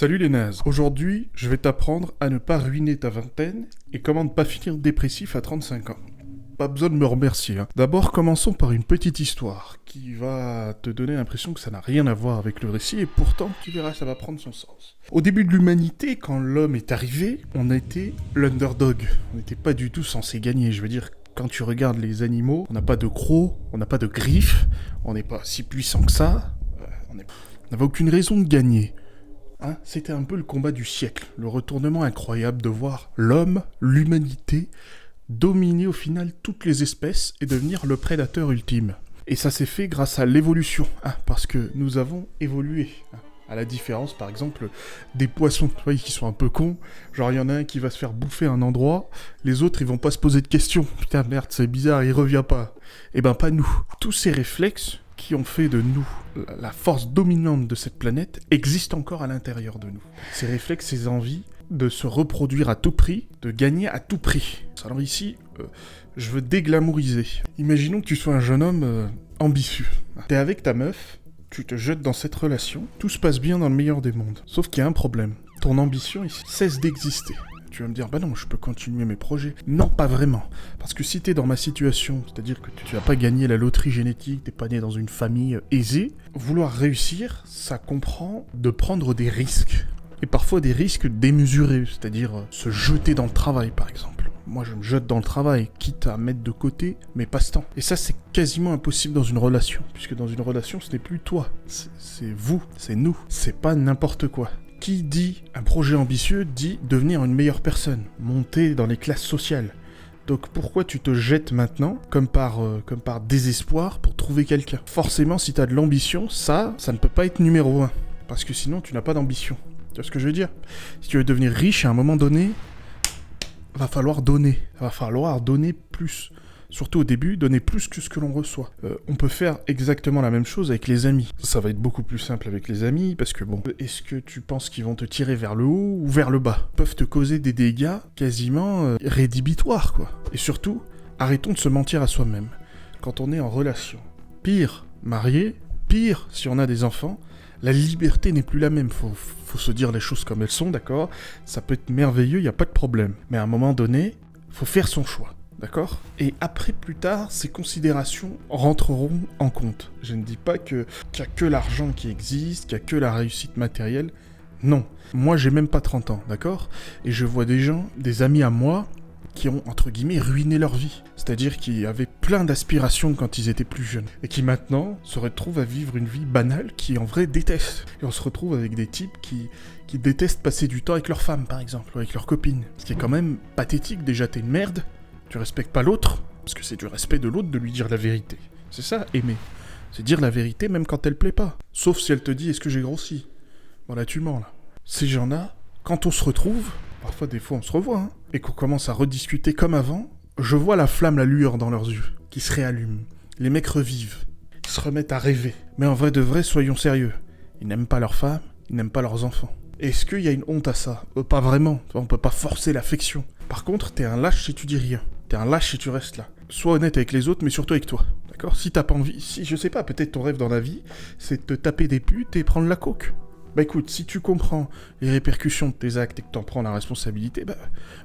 Salut les nazes, aujourd'hui je vais t'apprendre à ne pas ruiner ta vingtaine et comment ne pas finir dépressif à 35 ans. Pas besoin de me remercier. D'abord commençons par une petite histoire qui va te donner l'impression que ça n'a rien à voir avec le récit et pourtant tu verras ça va prendre son sens. Au début de l'humanité, quand l'homme est arrivé, on était l'underdog. On n'était pas du tout censé gagner, je veux dire. Quand tu regardes les animaux, on n'a pas de crocs, on n'a pas de griffes, on n'est pas si puissant que ça, on n'avait aucune raison de gagner. C'était un peu le combat du siècle, le retournement incroyable de voir l'homme, l'humanité, dominer au final toutes les espèces et devenir le prédateur ultime. Et ça s'est fait grâce à l'évolution, parce que nous avons évolué. À la différence, par exemple, des poissons, tu vois, qui sont un peu cons. Genre, il y en a un qui va se faire bouffer à un endroit, les autres, ils vont pas se poser de questions. Putain, merde, c'est bizarre, il revient pas. Eh ben, pas nous. Tous ces réflexes qui ont fait de nous la force dominante de cette planète existent encore à l'intérieur de nous. Ces réflexes, ces envies de se reproduire à tout prix, de gagner à tout prix. Alors ici, je veux déglamouriser. Imaginons que tu sois un jeune homme ambitieux. T'es avec ta meuf, tu te jettes dans cette relation, tout se passe bien dans le meilleur des mondes. Sauf qu'il y a un problème. Ton ambition ici cesse d'exister. Tu vas me dire, bah non, je peux continuer mes projets. Non, pas vraiment. Parce que si t'es dans ma situation, c'est-à-dire que tu vas pas gagner la loterie génétique, t'es pas né dans une famille aisée, vouloir réussir, ça comprend de prendre des risques. Et parfois des risques démesurés, c'est-à-dire se jeter dans le travail, par exemple. Moi, je me jette dans le travail, quitte à mettre de côté mes passe-temps. Et ça, c'est quasiment impossible dans une relation. Puisque dans une relation, ce n'est plus toi. C'est vous, c'est nous. C'est pas n'importe quoi. Qui dit un projet ambitieux dit devenir une meilleure personne, monter dans les classes sociales. Donc pourquoi tu te jettes maintenant, comme par désespoir, pour trouver quelqu'un ? Forcément, si t'as de l'ambition, ça ne peut pas être numéro 1. Parce que sinon, tu n'as pas d'ambition. Tu vois ce que je veux dire ? Si tu veux devenir riche, à un moment donné, va falloir donner. Va falloir donner plus. Surtout au début, donner plus que ce que l'on reçoit. On peut faire exactement la même chose avec les amis. Ça va être beaucoup plus simple avec les amis, parce que bon, est-ce que tu penses qu'ils vont te tirer vers le haut ou vers le bas ? Ils peuvent te causer des dégâts quasiment rédhibitoires, quoi. Et surtout, arrêtons de se mentir à soi-même. Quand on est en relation, pire, marié, pire si on a des enfants, la liberté n'est plus la même. Faut se dire les choses comme elles sont, d'accord ? Ça peut être merveilleux, y a pas de problème. Mais à un moment donné, faut faire son choix. D'accord ? Et après, plus tard, ces considérations rentreront en compte. Je ne dis pas qu'il n'y a que l'argent qui existe, qu'il n'y a que la réussite matérielle. Non. Moi, j'ai même pas 30 ans, d'accord ? Et je vois des gens, des amis à moi, qui ont, entre guillemets, ruiné leur vie. C'est-à-dire qui avaient plein d'aspirations quand ils étaient plus jeunes. Et qui maintenant se retrouvent à vivre une vie banale qui, en vrai, détestent. Et on se retrouve avec des types qui détestent passer du temps avec leur femme, par exemple, ou avec leur copine. Ce qui est quand même pathétique. Déjà, t'es une merde. Tu respectes pas l'autre, parce que c'est du respect de l'autre de lui dire la vérité. C'est ça, aimer. C'est dire la vérité même quand elle plaît pas. Sauf si elle te dit « est-ce que j'ai grossi ?» Bon là tu mens là. Ces gens-là, quand on se retrouve, parfois des fois on se revoit, et qu'on commence à rediscuter comme avant, je vois la flamme, la lueur dans leurs yeux, qui se réallume. Les mecs revivent, ils se remettent à rêver. Mais en vrai de vrai, soyons sérieux. Ils n'aiment pas leurs femmes, ils n'aiment pas leurs enfants. Est-ce qu'il y a une honte à ça ? Pas vraiment, on peut pas forcer l'affection. Par contre, t'es un lâche si tu dis rien. T'es un lâche si tu restes là. Sois honnête avec les autres, mais surtout avec toi. D'accord ? Si t'as pas envie... Si, je sais pas, peut-être ton rêve dans la vie, c'est de te taper des putes et prendre la coke. Bah écoute, si tu comprends les répercussions de tes actes et que t'en prends la responsabilité,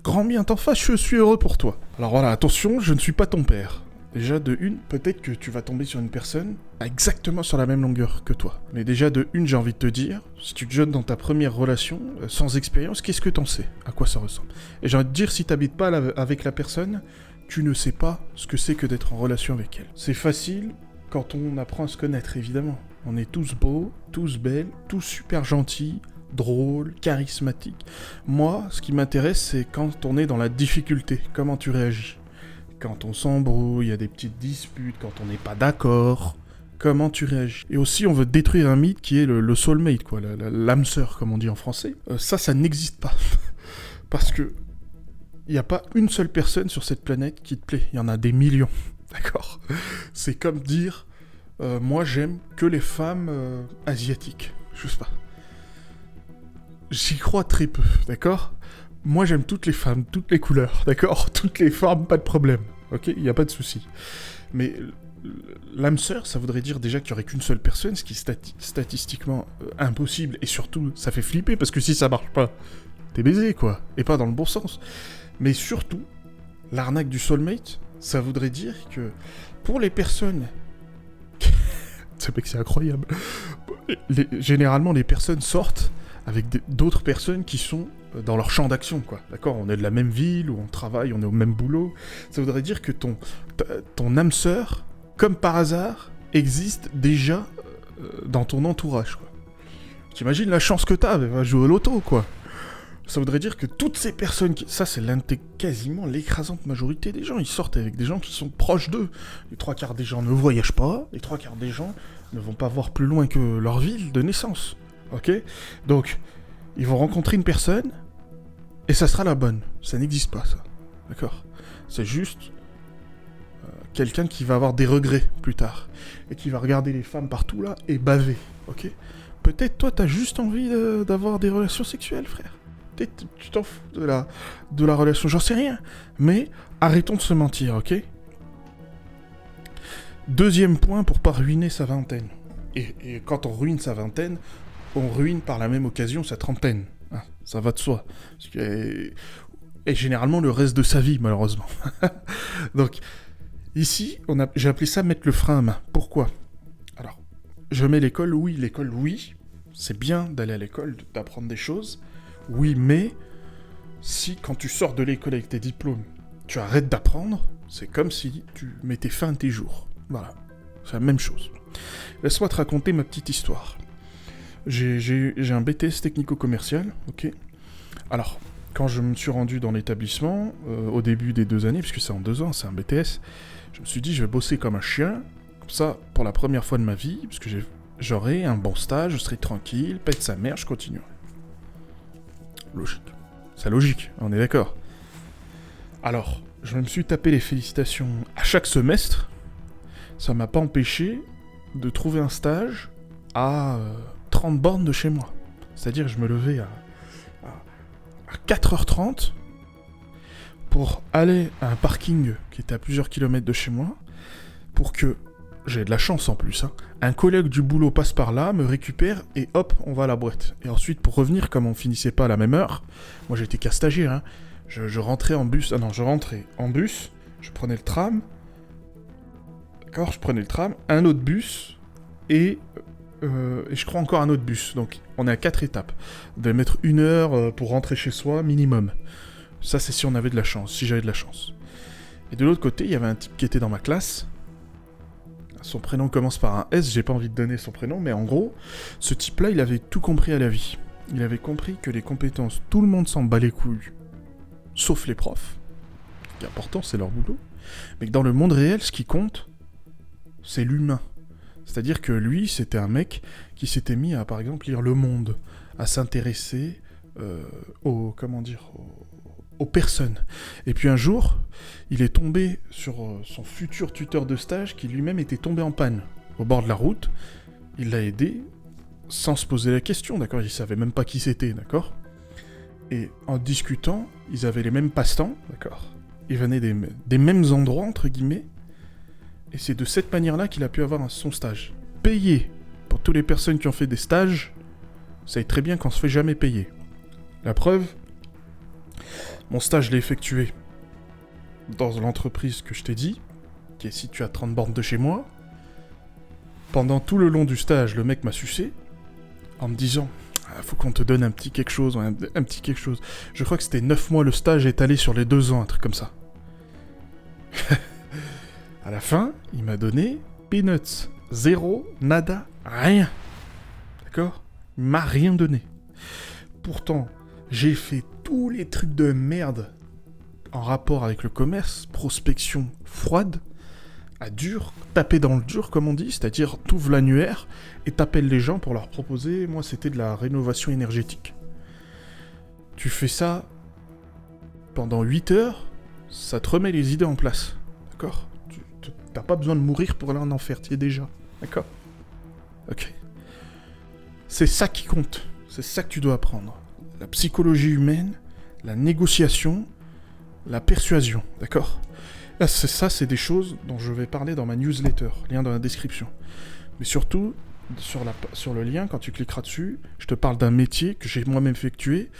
grand bien t'en fasses, je suis heureux pour toi. Alors voilà, attention, je ne suis pas ton père. Déjà, de une, peut-être que tu vas tomber sur une personne exactement sur la même longueur que toi. Mais déjà, de une, j'ai envie de te dire, si tu te jettes dans ta première relation, sans expérience, qu'est-ce que t'en sais ? À quoi ça ressemble ? Et j'ai envie de dire, si t'habites pas avec la personne, tu ne sais pas ce que c'est que d'être en relation avec elle. C'est facile quand on apprend à se connaître, évidemment. On est tous beaux, tous belles, tous super gentils, drôles, charismatiques. Moi, ce qui m'intéresse, c'est quand on est dans la difficulté, comment tu réagis ? Quand on s'embrouille, il y a des petites disputes, quand on n'est pas d'accord, comment tu réagis ? Et aussi, on veut détruire un mythe qui est le soulmate, quoi, l'âme sœur, comme on dit en français. Ça n'existe pas. Parce que il n'y a pas une seule personne sur cette planète qui te plaît. Il y en a des millions, d'accord ? C'est comme dire, moi j'aime que les femmes asiatiques. Je sais pas. J'y crois très peu, d'accord ? Moi, j'aime toutes les femmes, toutes les couleurs, d'accord ? Toutes les formes, pas de problème, ok ? Il n'y a pas de souci. Mais l'âme sœur, ça voudrait dire déjà qu'il n'y aurait qu'une seule personne, ce qui est statistiquement impossible, et surtout, ça fait flipper, parce que si ça marche pas, t'es baisé, quoi, et pas dans le bon sens. Mais surtout, l'arnaque du soulmate, ça voudrait dire que, pour les personnes... c'est mec, c'est incroyable. Généralement, les personnes sortent avec d'autres personnes qui sont dans leur champ d'action, quoi. D'accord ? On est de la même ville, où on travaille, on est au même boulot. Ça voudrait dire que ton âme sœur, comme par hasard, existe déjà dans ton entourage, quoi. T'imagines la chance que t'as, elle va jouer au loto, quoi. Ça voudrait dire que toutes ces personnes... Ça, c'est quasiment l'écrasante majorité des gens. Ils sortent avec des gens qui sont proches d'eux. Les 3/4 des gens ne voyagent pas. Les 3/4 des gens ne vont pas voir plus loin que leur ville de naissance. Ok ? Donc, ils vont rencontrer une personne, et ça sera la bonne. Ça n'existe pas, ça. D'accord ? C'est juste quelqu'un qui va avoir des regrets plus tard. Et qui va regarder les femmes partout, là, et baver. Ok ? Peut-être, toi, t'as juste envie d'avoir des relations sexuelles, frère. Peut-être tu t'en fous de la relation, j'en sais rien. Mais arrêtons de se mentir, ok ? Deuxième point pour pas ruiner sa vingtaine. Et quand on ruine sa vingtaine, on ruine par la même occasion sa trentaine. Ah, ça va de soi. Et généralement le reste de sa vie, malheureusement. Donc, ici, j'ai appelé ça mettre le frein à main. Pourquoi ? Alors, je mets l'école, oui. C'est bien d'aller à l'école, d'apprendre des choses. Oui, mais si quand tu sors de l'école avec tes diplômes, tu arrêtes d'apprendre, c'est comme si tu mettais fin à tes jours. Voilà, c'est la même chose. Laisse-moi te raconter ma petite histoire. J'ai un BTS technico-commercial, ok ? Alors, quand je me suis rendu dans l'établissement, au début des 2 années, puisque c'est en 2 ans, c'est un BTS, je me suis dit, je vais bosser comme un chien, comme ça, pour la première fois de ma vie, parce que j'aurai un bon stage, je serai tranquille, pète sa mère, je continue. Logique. C'est logique, on est d'accord. Alors, je me suis tapé les félicitations à chaque semestre. Ça m'a pas empêché de trouver un stage à 30 bornes de chez moi. C'est-à-dire, je me levais à 4h30 pour aller à un parking qui était à plusieurs kilomètres de chez moi, pour que, j'ai de la chance en plus, un collègue du boulot passe par là, me récupère, et hop, on va à la boîte. Et ensuite, pour revenir, comme on finissait pas à la même heure, moi j'étais qu'à stagiaire, je rentrais en bus, je rentrais en bus, je prenais le tram, d'accord, un autre bus, et je crois encore un autre bus, donc on est à 4 étapes. On devait mettre 1 heure pour rentrer chez soi, minimum. Ça c'est si on avait de la chance, si j'avais de la chance. Et de l'autre côté, il y avait un type qui était dans ma classe. Son prénom commence par un S, j'ai pas envie de donner son prénom, mais en gros, ce type-là, il avait tout compris à la vie. Il avait compris que les compétences, tout le monde s'en bat les couilles, sauf les profs. Ce qui est important, c'est leur boulot. Mais que dans le monde réel, ce qui compte, c'est l'humain. C'est-à-dire que lui, c'était un mec qui s'était mis à, par exemple, lire Le Monde, à s'intéresser aux personnes. Et puis un jour, il est tombé sur son futur tuteur de stage qui lui-même était tombé en panne au bord de la route. Il l'a aidé sans se poser la question, d'accord ? Il savait même pas qui c'était, d'accord ? Et en discutant, ils avaient les mêmes passe-temps, d'accord ? Ils venaient des mêmes endroits, entre guillemets. Et c'est de cette manière-là qu'il a pu avoir son stage. Payé pour toutes les personnes qui ont fait des stages, vous savez très bien qu'on se fait jamais payer. La preuve, mon stage, je l'ai effectué dans l'entreprise que je t'ai dit, qui est située à 30 bornes de chez moi. Pendant tout le long du stage, le mec m'a sucé, en me disant « faut qu'on te donne un petit quelque chose, un petit quelque chose. » Je crois que c'était 9 mois le stage étalé sur les 2 ans, un truc comme ça. À la fin, il m'a donné peanuts. 0, nada, rien. D'accord ? Il m'a rien donné. Pourtant, j'ai fait tous les trucs de merde en rapport avec le commerce, prospection froide, à dur, taper dans le dur comme on dit, c'est-à-dire t'ouvres l'annuaire et t'appelles les gens pour leur proposer, moi c'était de la rénovation énergétique. Tu fais ça pendant 8 heures, ça te remet les idées en place, d'accord ? T'as pas besoin de mourir pour aller en enfer, t'y es déjà, d'accord ? Ok. C'est ça qui compte, c'est ça que tu dois apprendre. La psychologie humaine, la négociation, la persuasion, d'accord ? Là, c'est des choses dont je vais parler dans ma newsletter, lien dans la description. Mais surtout, sur le lien, quand tu cliqueras dessus, je te parle d'un métier que j'ai moi-même effectué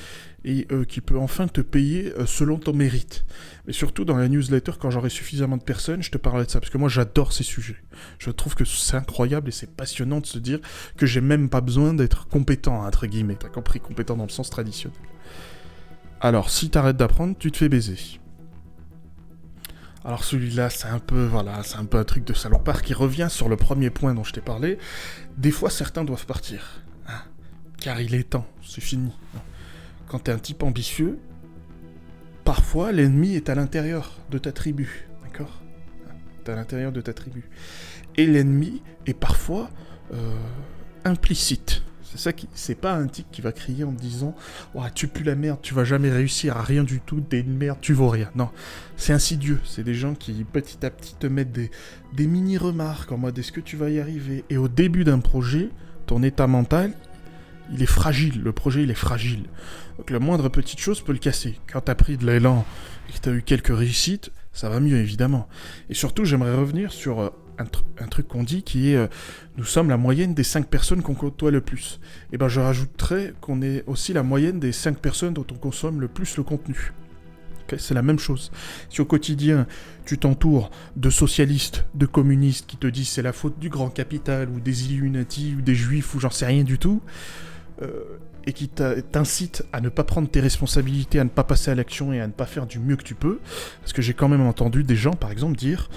et qui peut enfin te payer selon ton mérite. Mais surtout, dans la newsletter, quand j'aurai suffisamment de personnes, je te parlerai de ça, parce que moi, j'adore ces sujets. Je trouve que c'est incroyable et c'est passionnant de se dire que j'ai même pas besoin d'être compétent, entre guillemets. T'as compris, compétent dans le sens traditionnel. Alors, si t'arrêtes d'apprendre, tu te fais baiser. Alors celui-là, c'est un peu un truc de salopard qui revient sur le premier point dont je t'ai parlé. Des fois, certains doivent partir. Hein, car il est temps, c'est fini. Quand t'es un type ambitieux, parfois l'ennemi est à l'intérieur de ta tribu. D'accord ? T'es à l'intérieur de ta tribu. Et l'ennemi est parfois implicite. C'est pas un type qui va crier en te disant « Oh, tu pues la merde, tu vas jamais réussir à rien du tout, t'es une merde, tu vaux rien. » Non, c'est insidieux. C'est des gens qui, petit à petit, te mettent des mini-remarques en mode « Est-ce que tu vas y arriver ?» Et au début d'un projet, ton état mental, il est fragile. Le projet, il est fragile. Donc la moindre petite chose peut le casser. Quand t'as pris de l'élan et que t'as eu quelques réussites, ça va mieux, évidemment. Et surtout, j'aimerais revenir sur un truc qu'on dit qui est nous sommes la moyenne des 5 personnes qu'on côtoie le plus. Et ben je rajouterais qu'on est aussi la moyenne des 5 personnes dont on consomme le plus le contenu. Okay, c'est la même chose. Si au quotidien tu t'entoures de socialistes, de communistes qui te disent c'est la faute du grand capital ou des Illuminati ou des juifs ou j'en sais rien du tout, et qui t'incitent à ne pas prendre tes responsabilités, à ne pas passer à l'action et à ne pas faire du mieux que tu peux, parce que j'ai quand même entendu des gens par exemple dire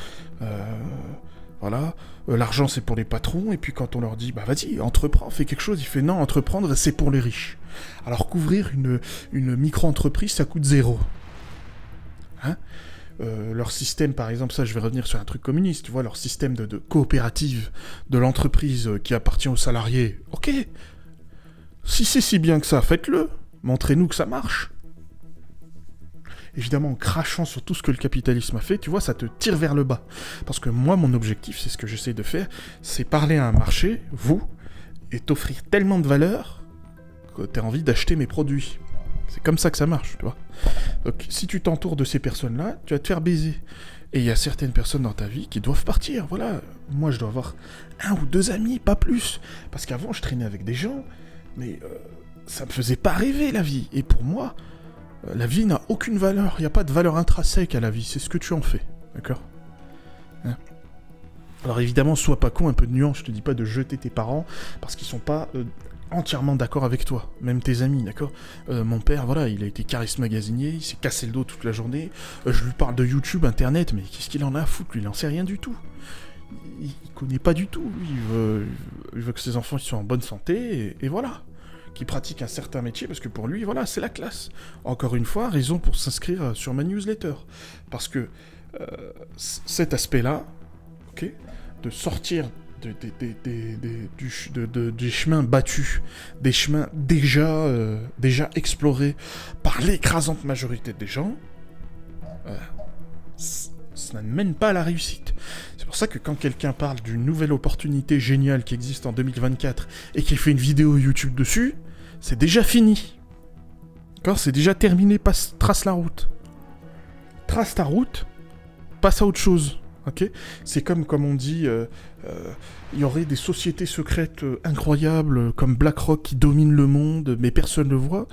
l'argent c'est pour les patrons, et puis quand on leur dit, bah vas-y, entreprends, fais quelque chose, il fait non, entreprendre c'est pour les riches. Alors qu'ouvrir une micro-entreprise, ça coûte 0. Hein ? Leur système, par exemple, ça je vais revenir sur un truc communiste, tu vois, leur système de coopérative de l'entreprise qui appartient aux salariés, ok, si c'est si bien que ça, faites-le, montrez-nous que ça marche. Évidemment, en crachant sur tout ce que le capitalisme a fait, tu vois, ça te tire vers le bas. Parce que moi, mon objectif, c'est ce que j'essaie de faire, c'est parler à un marché, vous, et t'offrir tellement de valeur que t'as envie d'acheter mes produits. C'est comme ça que ça marche, tu vois. Donc, si tu t'entoures de ces personnes-là, tu vas te faire baiser. Et il y a certaines personnes dans ta vie qui doivent partir, voilà. Moi, je dois avoir 1 ou 2 amis, pas plus. Parce qu'avant, je traînais avec des gens, mais ça me faisait pas rêver, la vie. Et pour moi... la vie n'a aucune valeur, il n'y a pas de valeur intrinsèque à la vie, c'est ce que tu en fais, d'accord ? Hein ? Alors évidemment, sois pas con, un peu de nuance, je te dis pas de jeter tes parents, parce qu'ils sont pas entièrement d'accord avec toi, même tes amis, d'accord ? Mon père, voilà, il a été charisme magasinier, il s'est cassé le dos toute la journée, je lui parle de YouTube, Internet, mais qu'est-ce qu'il en a à foutre, lui, il en sait rien du tout. Il connaît pas du tout, lui, il veut que ses enfants ils soient en bonne santé, et voilà. Qui pratique un certain métier, parce que pour lui, voilà, c'est la classe. Encore une fois, raison pour s'inscrire sur ma newsletter. Parce que cet aspect-là, ok, de sortir des chemins battus, des chemins déjà explorés par l'écrasante majorité des gens, ça ne mène pas à la réussite. C'est pour ça que quand quelqu'un parle d'une nouvelle opportunité géniale qui existe en 2024 et qui fait une vidéo YouTube dessus, c'est déjà fini. D'accord ? C'est déjà terminé, trace la route. Trace ta route, passe à autre chose. Ok ? C'est comme on dit, il y aurait des sociétés secrètes incroyables comme BlackRock qui dominent le monde, mais personne ne le voit.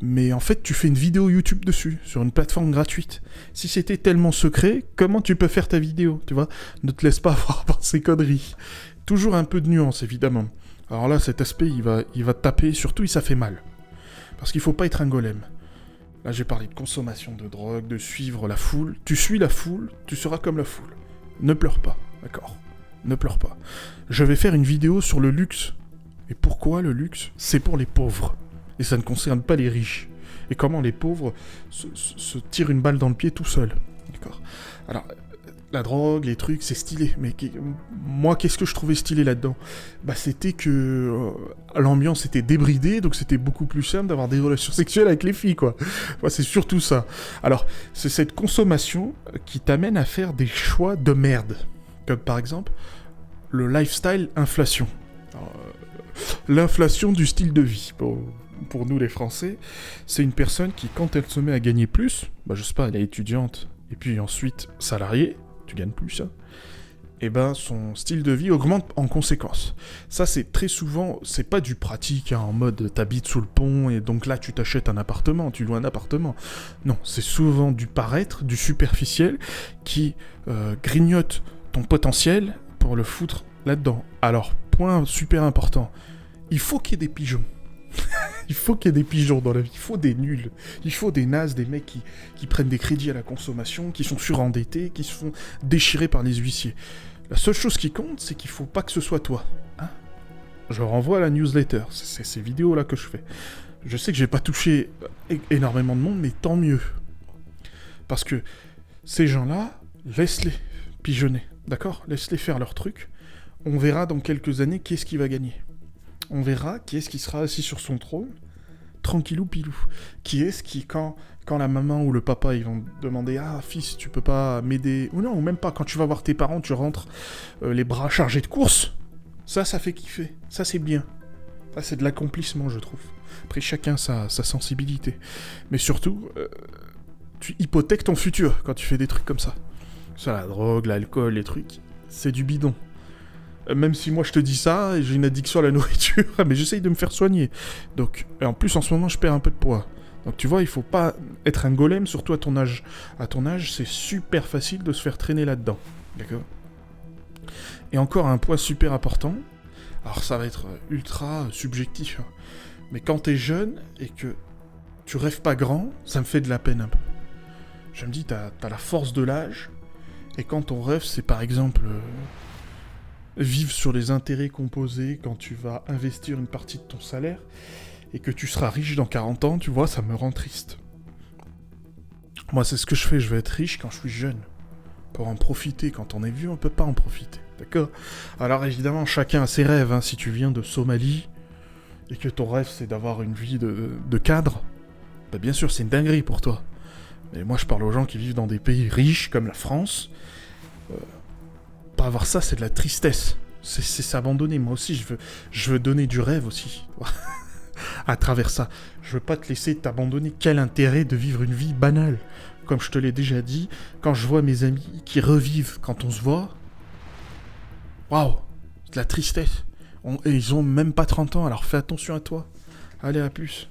Mais en fait, tu fais une vidéo YouTube dessus, sur une plateforme gratuite. Si c'était tellement secret, comment tu peux faire ta vidéo, tu vois ? Ne te laisse pas avoir par ces conneries. Toujours un peu de nuance, évidemment. Alors là, cet aspect, il va te taper, surtout, ça fait mal. Parce qu'il faut pas être un golem. Là, j'ai parlé de consommation de drogue, de suivre la foule. Tu suis la foule, tu seras comme la foule. Ne pleure pas, d'accord ? Ne pleure pas. Je vais faire une vidéo sur le luxe. Et pourquoi le luxe ? C'est pour les pauvres. Et ça ne concerne pas les riches. Et comment les pauvres se tirent une balle dans le pied tout seuls. D'accord ? Alors, la drogue, les trucs, c'est stylé. Mais moi, qu'est-ce que je trouvais stylé là-dedans ? Bah, c'était que l'ambiance était débridée, donc c'était beaucoup plus simple d'avoir des relations sexuelles avec les filles, quoi. Moi, c'est surtout ça. Alors, c'est cette consommation qui t'amène à faire des choix de merde. Comme par exemple, le lifestyle inflation. Alors, l'inflation du style de vie. Pour nous les Français, c'est une personne qui, quand elle se met à gagner plus, bah je sais pas, elle est étudiante, et puis ensuite salarié, tu gagnes plus, hein, et ben son style de vie augmente en conséquence. Ça, c'est très souvent, c'est pas du pratique, hein, en mode t'habites sous le pont et donc là tu t'achètes un appartement, tu loues un appartement. Non, c'est souvent du paraître, du superficiel qui grignote ton potentiel pour le foutre là-dedans. Alors, point super important, il faut qu'il y ait des pigeons. Il faut qu'il y ait des pigeons dans la vie, il faut des nuls, il faut des nazes, des mecs qui prennent des crédits à la consommation, qui sont surendettés, qui se font déchirer par les huissiers. La seule chose qui compte, c'est qu'il faut pas que ce soit toi. Hein, je renvoie à la newsletter, c'est ces vidéos-là que je fais. Je sais que j'ai pas touché énormément de monde, mais tant mieux. Parce que ces gens-là, laisse-les pigeonner, d'accord ? Laisse-les faire leur truc. On verra dans quelques années qui est-ce qui va gagner. On verra qui est-ce qui sera assis sur son trône, tranquillou pilou. Qui est-ce qui, quand la maman ou le papa, ils vont demander « Ah, fils, tu peux pas m'aider ?» Ou non, ou même pas, quand tu vas voir tes parents, tu rentres les bras chargés de courses. Ça fait kiffer. Ça, c'est bien. Ça, c'est de l'accomplissement, je trouve. Après, chacun sa sensibilité. Mais surtout, tu hypothèques ton futur quand tu fais des trucs comme ça. Ça, la drogue, l'alcool, les trucs, c'est du bidon. Même si moi je te dis ça, et j'ai une addiction à la nourriture, mais j'essaye de me faire soigner. Donc, et en plus en ce moment je perds un peu de poids. Donc tu vois, il faut pas être un golem, surtout à ton âge. À ton âge, c'est super facile de se faire traîner là-dedans. D'accord ? Et encore un point super important, alors ça va être ultra subjectif, hein, mais quand t'es jeune et que tu rêves pas grand, ça me fait de la peine un peu. Je me dis, t'as la force de l'âge, et quand ton rêve c'est par exemple... vivre sur les intérêts composés quand tu vas investir une partie de ton salaire et que tu seras riche dans 40 ans, tu vois, ça me rend triste. Moi, c'est ce que je fais, je veux être riche quand je suis jeune. Pour en profiter, quand on est vieux, on peut pas en profiter, d'accord ? Alors évidemment, chacun a ses rêves, hein. Si tu viens de Somalie et que ton rêve c'est d'avoir une vie de cadre, bah bien sûr, c'est une dinguerie pour toi. Mais moi, je parle aux gens qui vivent dans des pays riches comme la France. Pas avoir ça, c'est de la tristesse. C'est s'abandonner. Moi aussi, je veux donner du rêve aussi. À travers ça. Je veux pas te laisser t'abandonner. Quel intérêt de vivre une vie banale ? Comme je te l'ai déjà dit, quand je vois mes amis qui revivent quand on se voit, waouh, c'est de la tristesse. Et ils ont même pas 30 ans, alors fais attention à toi. Allez, à plus.